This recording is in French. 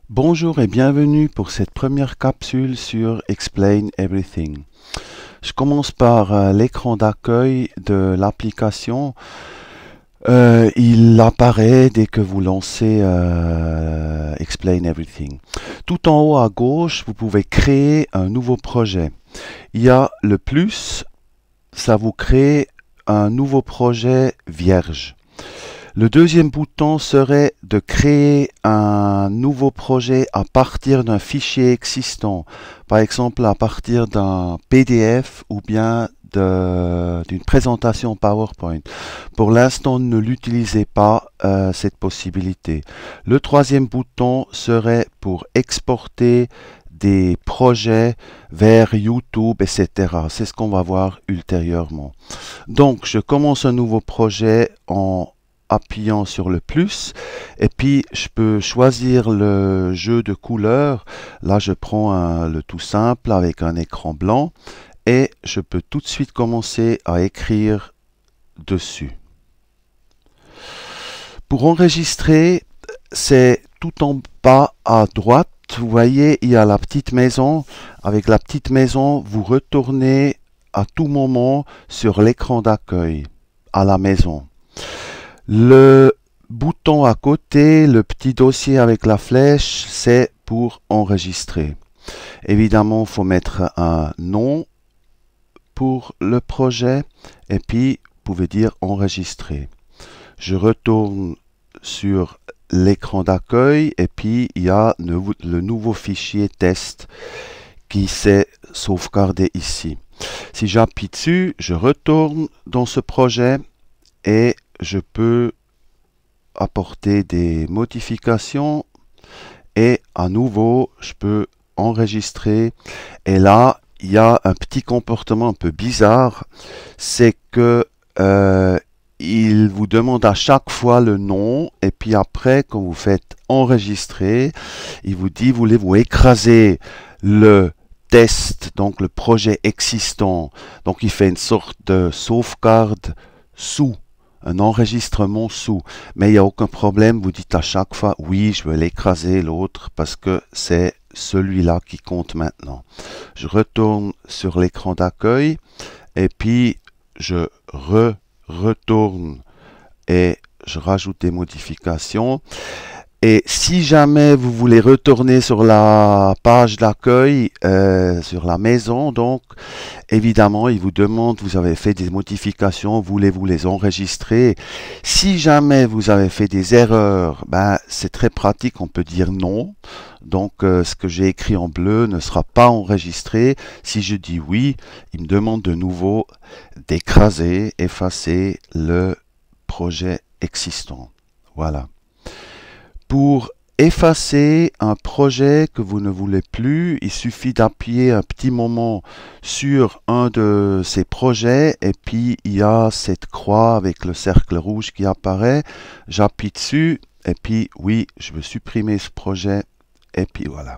Bonjour et bienvenue pour cette première capsule sur Explain Everything. Je commence par l'écran d'accueil de l'application. Il apparaît dès que vous lancez Explain Everything. Tout en haut à gauche, vous pouvez créer un nouveau projet. Il y a le plus, ça vous crée un nouveau projet vierge. Le deuxième bouton serait de créer un nouveau projet à partir d'un fichier existant, par exemple à partir d'un PDF ou bien d'une présentation PowerPoint. Pour l'instant, ne l'utilisez pas cette possibilité. Le troisième bouton serait pour exporter des projets vers YouTube, etc. C'est ce qu'on va voir ultérieurement. Donc, je commence un nouveau projet en appuyant sur le plus et puis je peux choisir le jeu de couleurs. Là je prends le tout simple avec un écran blanc et je peux tout de suite commencer à écrire dessus. Pour enregistrer, c'est tout en bas à droite. Vous voyez, il y a la petite maison. Avec la petite maison, vous retournez à tout moment sur l'écran d'accueil à la maison. Le bouton à côté, le petit dossier avec la flèche, c'est pour enregistrer. Évidemment, il faut mettre un nom pour le projet et puis vous pouvez dire enregistrer. Je retourne sur l'écran d'accueil et puis il y a le nouveau fichier test qui s'est sauvegardé ici. Si j'appuie dessus, je retourne dans ce projet et je peux apporter des modifications et à nouveau je peux enregistrer. Et là il y a un petit comportement un peu bizarre, c'est que il vous demande à chaque fois le nom et puis après quand vous faites enregistrer, il vous dit voulez-vous écraser le test, donc le projet existant. Donc il fait une sorte de sauvegarde sous un enregistrement sous, mais il n'y a aucun problème, vous dites à chaque fois oui, je veux l'écraser l'autre parce que c'est celui-là qui compte maintenant. Je retourne sur l'écran d'accueil et puis je retourne et je rajoute des modifications. Et si jamais vous voulez retourner sur la page d'accueil, sur la maison, donc évidemment il vous demande, vous avez fait des modifications, voulez-vous les enregistrer? Si jamais vous avez fait des erreurs, ben, c'est très pratique, on peut dire non. Donc ce que j'ai écrit en bleu ne sera pas enregistré. Si je dis oui, il me demande de nouveau d'écraser, effacer le projet existant. Voilà. Pour effacer un projet que vous ne voulez plus, il suffit d'appuyer un petit moment sur un de ces projets et puis il y a cette croix avec le cercle rouge qui apparaît. J'appuie dessus et puis oui, je veux supprimer ce projet et puis voilà.